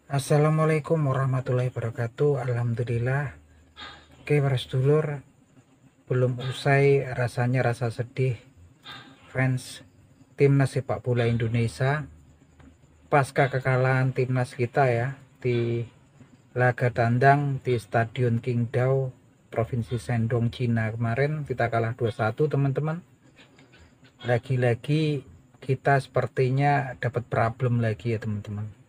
Assalamualaikum warahmatullahi wabarakatuh. Alhamdulillah. Oke para sedulur, belum usai rasanya rasa sedih fans timnas sepak bola Indonesia pasca kekalahan timnas kita ya di laga tandang di Stadion Qingdao Provinsi Shandong Cina kemarin. Kita kalah 2-1 teman-teman. Lagi-lagi kita sepertinya dapat problem lagi ya teman-teman.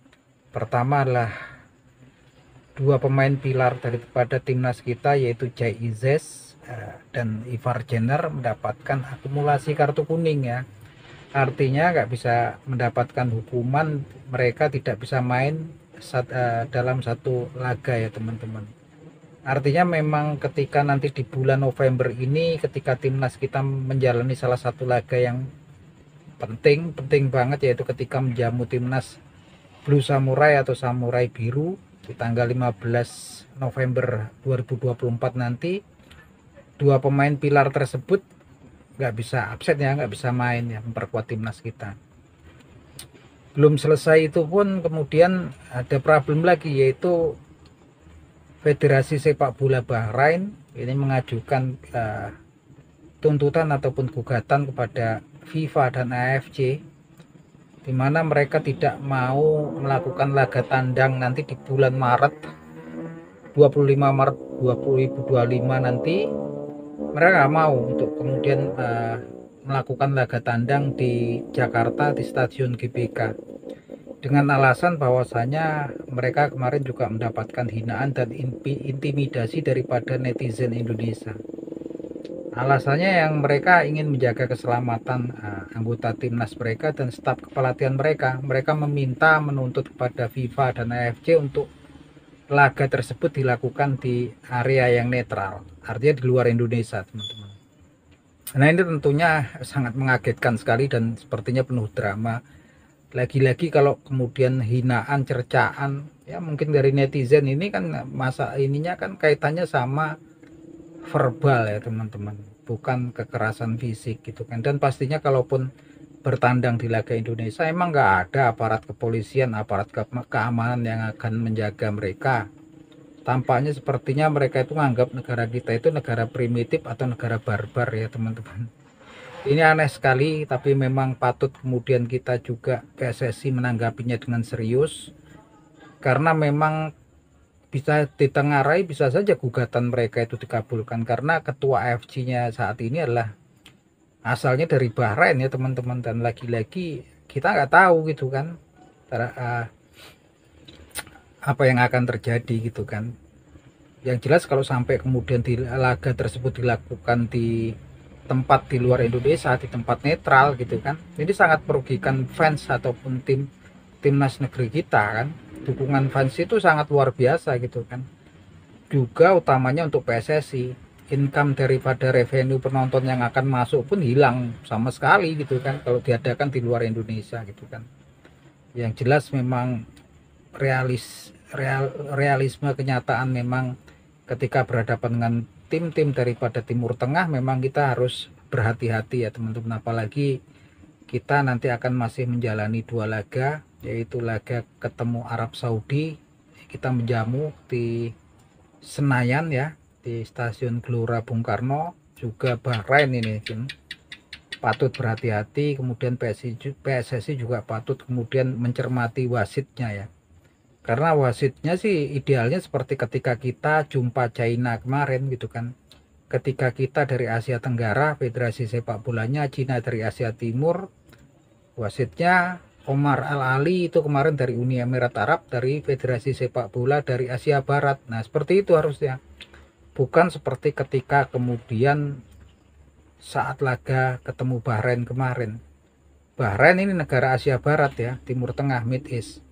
Pertama adalah dua pemain pilar daripada timnas kita yaitu Jai Izes dan Ivar Jenner mendapatkan akumulasi kartu kuning ya. Artinya nggak bisa mendapatkan hukuman, mereka tidak bisa main dalam satu laga ya teman-teman. Artinya memang ketika nanti di bulan November ini, ketika timnas kita menjalani salah satu laga yang penting banget, yaitu ketika menjamu timnas Blue Samurai atau Samurai Biru di tanggal 15 November 2024 nanti, dua pemain pilar tersebut nggak bisa absen ya, nggak bisa main ya, memperkuat timnas kita. Belum selesai itu pun kemudian ada problem lagi, yaitu Federasi Sepak Bola Bahrain ini mengajukan tuntutan ataupun gugatan kepada FIFA dan AFC, di mana mereka tidak mau melakukan laga tandang nanti di bulan Maret 25 Maret 2025 nanti. Mereka nggak mau untuk kemudian melakukan laga tandang di Jakarta di Stadion GBK dengan alasan bahwasanya mereka kemarin juga mendapatkan hinaan dan intimidasi daripada netizen Indonesia. Alasannya yang mereka ingin menjaga keselamatan anggota timnas mereka dan staf kepelatihan mereka. Mereka menuntut kepada FIFA dan AFC untuk laga tersebut dilakukan di area yang netral, artinya di luar Indonesia teman-teman. Nah ini tentunya sangat mengagetkan sekali dan sepertinya penuh drama. Lagi-lagi kalau kemudian hinaan, cercaan ya mungkin dari netizen ini kan, masa ininya kan kaitannya sama verbal ya teman-teman, bukan kekerasan fisik gitu kan. Dan pastinya kalaupun bertandang di laga Indonesia emang nggak ada aparat kepolisian, aparat keamanan yang akan menjaga mereka. Tampaknya sepertinya mereka itu menganggap negara kita itu negara primitif atau negara barbar ya teman-teman. Ini aneh sekali, tapi memang patut kemudian kita juga PSSI menanggapinya dengan serius, karena memang bisa ditengarai, bisa saja gugatan mereka itu dikabulkan karena ketua AFC-nya saat ini adalah asalnya dari Bahrain ya teman-teman. Dan lagi-lagi kita nggak tahu gitu kan apa yang akan terjadi gitu kan. Yang jelas kalau sampai kemudian di laga tersebut dilakukan di tempat di luar Indonesia, di tempat netral gitu kan, ini sangat merugikan fans ataupun timnas negeri kita kan. Dukungan fans itu sangat luar biasa gitu kan. Juga utamanya untuk PSSI, income daripada revenue penonton yang akan masuk pun hilang sama sekali gitu kan kalau diadakan di luar Indonesia gitu kan. Yang jelas memang realisme kenyataan memang ketika berhadapan dengan tim-tim daripada Timur Tengah memang kita harus berhati-hati ya teman-teman. Apalagi kita nanti akan masih menjalani dua laga, yaitu laga ketemu Arab Saudi, kita menjamu di Senayan ya, di Stasiun Gelora Bung Karno. Juga Bahrain ini patut berhati-hati. Kemudian PSSI juga patut kemudian mencermati wasitnya ya, karena wasitnya sih idealnya seperti ketika kita jumpa China kemarin gitu kan. Ketika kita dari Asia Tenggara, Federasi Sepak Bolanya, Cina dari Asia Timur, wasitnya Omar Al-Ali itu kemarin dari Uni Emirat Arab, dari Federasi Sepak Bola dari Asia Barat. Nah seperti itu harusnya, bukan seperti ketika kemudian saat laga ketemu Bahrain kemarin. Bahrain ini negara Asia Barat ya, Timur Tengah, Mid East.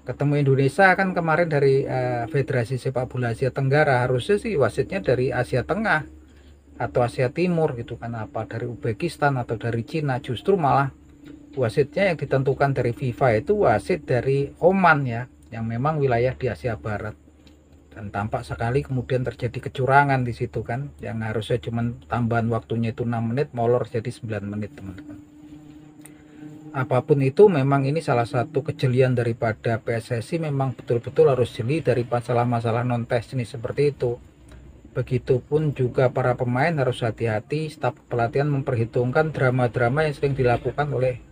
Ketemu Indonesia kan kemarin dari Federasi Sepak Bola Asia Tenggara, harusnya sih wasitnya dari Asia Tengah atau Asia Timur gitu kan, apa dari Uzbekistan atau dari Cina. Justru malah wasitnya yang ditentukan dari FIFA itu wasit dari Oman ya, yang memang wilayah di Asia Barat. Dan tampak sekali kemudian terjadi kecurangan di situ kan, yang harusnya cuma tambahan waktunya itu 6 menit molor jadi 9 menit teman-teman. apapun itu memang ini salah satu kejelian daripada PSSI, memang betul-betul harus jeli dari masalah-masalah non teknis seperti itu. Begitupun juga para pemain harus hati-hati, staf pelatihan memperhitungkan drama-drama yang sering dilakukan oleh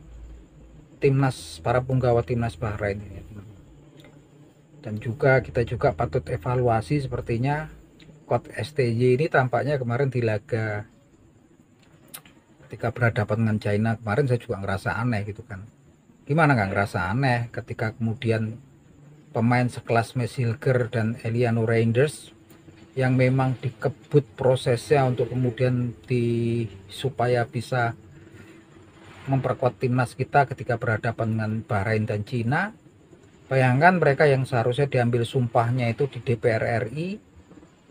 timnas, para punggawa timnas Bahrain ini. Dan juga kita juga patut evaluasi, sepertinya coach STY ini tampaknya kemarin di laga ketika berhadapan dengan China kemarin, saya juga ngerasa aneh gitu kan. Gimana nggak ngerasa aneh ketika kemudian pemain sekelas Messilger dan Eliano Reinders yang memang dikebut prosesnya untuk kemudian supaya bisa memperkuat timnas kita ketika berhadapan dengan Bahrain dan Cina. Bayangkan mereka yang seharusnya diambil sumpahnya itu di DPR RI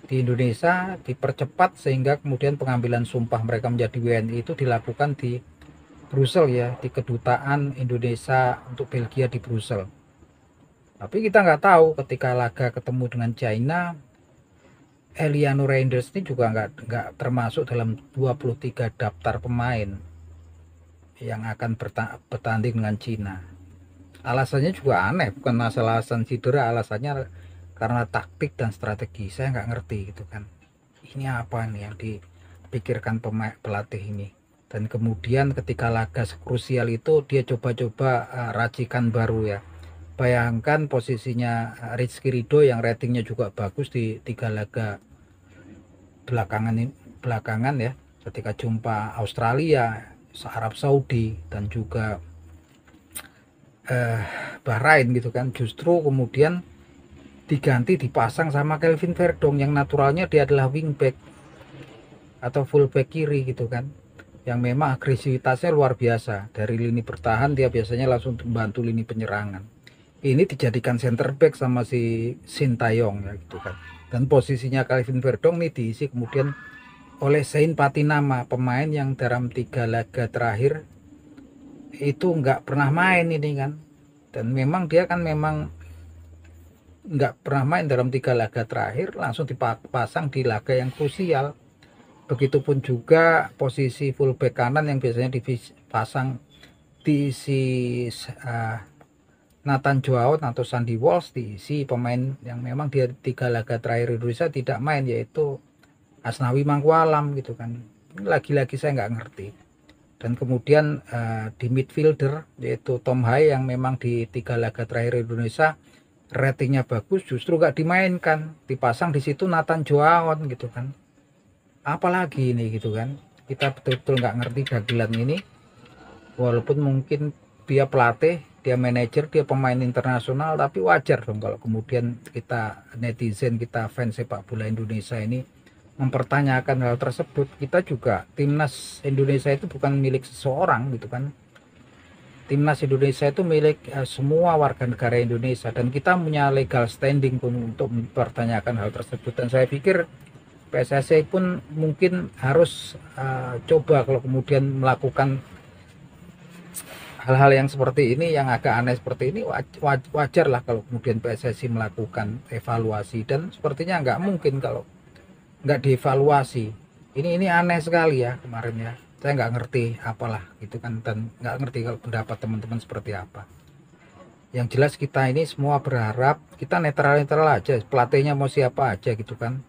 di Indonesia dipercepat sehingga kemudian pengambilan sumpah mereka menjadi WNI itu dilakukan di Brussel ya, di kedutaan Indonesia untuk Belgia di Brussel. Tapi kita nggak tahu ketika laga ketemu dengan China, Eliano Reinders ini juga nggak termasuk dalam 23 daftar pemain yang akan bertanding dengan Cina. Alasannya juga aneh, bukan masalah alasan cedera, alasannya karena taktik dan strategi. Saya nggak ngerti gitu kan, ini apa nih yang dipikirkan pelatih ini. Dan kemudian ketika laga krusial itu dia coba-coba racikan baru ya. Bayangkan posisinya Rizky Ridho yang ratingnya juga bagus di 3 laga belakangan ya, ketika jumpa Australia, Arab Saudi dan juga Bahrain gitu kan, justru kemudian diganti dipasang sama Kelvin Verdong yang naturalnya dia adalah wingback atau fullback kiri gitu kan, yang memang agresivitasnya luar biasa. Dari lini bertahan dia biasanya langsung membantu lini penyerangan. Ini dijadikan center back sama si Sintayong ya gitu kan. Dan posisinya Kelvin Verdong nih diisi kemudian oleh Zain Patinama, pemain yang dalam 3 laga terakhir itu nggak pernah main ini kan. Dan memang dia kan memang nggak pernah main dalam 3 laga terakhir, langsung dipasang di laga yang krusial. Begitupun juga posisi fullback kanan yang biasanya dipasang diisi Nathan Joao atau Sandy Walsh, diisi pemain yang memang dia 3 laga terakhir Indonesia tidak main, yaitu Asnawi Mangkualam gitu kan. Lagi-lagi saya nggak ngerti. Dan kemudian di midfielder yaitu Tom Hai yang memang di 3 laga terakhir Indonesia ratingnya bagus, justru nggak dimainkan, dipasang di situ Nathan Joaon gitu kan. Apalagi ini gitu kan, kita betul-betul nggak ngerti dagelan ini. Walaupun mungkin dia pelatih, dia manajer, dia pemain internasional, tapi wajar dong kalau kemudian kita netizen, kita fans sepak bola Indonesia ini mempertanyakan hal tersebut. Kita juga, timnas Indonesia itu bukan milik seseorang gitu kan. Timnas Indonesia itu milik semua warga negara Indonesia, dan kita punya legal standing pun untuk mempertanyakan hal tersebut. Dan saya pikir PSSI pun mungkin harus coba kalau kemudian melakukan hal-hal yang seperti ini, yang agak aneh seperti ini, wajar lah kalau kemudian PSSI melakukan evaluasi. Dan sepertinya nggak mungkin kalau nggak dievaluasi. Ini aneh sekali ya kemarin ya. Saya nggak ngerti apalah gitu kan, dan nggak ngerti kalau pendapat teman-teman seperti apa. Yang jelas kita ini semua berharap kita netral-netral aja, pelatihnya mau siapa aja gitu kan,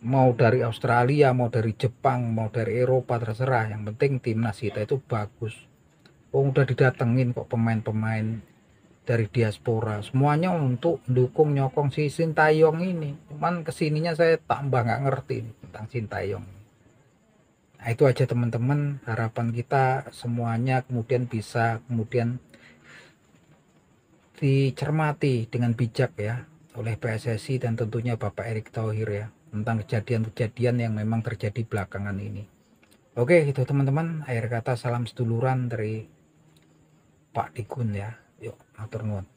mau dari Australia, mau dari Jepang, mau dari Eropa, terserah. Yang penting timnas kita itu bagus. Udah didatengin kok pemain-pemain dari diaspora, semuanya untuk mendukung nyokong si Sintayong ini. Cuman kesininya saya tambah nggak ngerti tentang Sintayong. Nah, itu aja teman-teman, harapan kita semuanya kemudian bisa kemudian dicermati dengan bijak ya oleh PSSI dan tentunya Bapak Erick Thohir ya, tentang kejadian-kejadian yang memang terjadi belakangan ini. Oke, itu teman-teman, akhir kata salam seduluran dari Pak Dikun ya. Yuk, matur nuwun.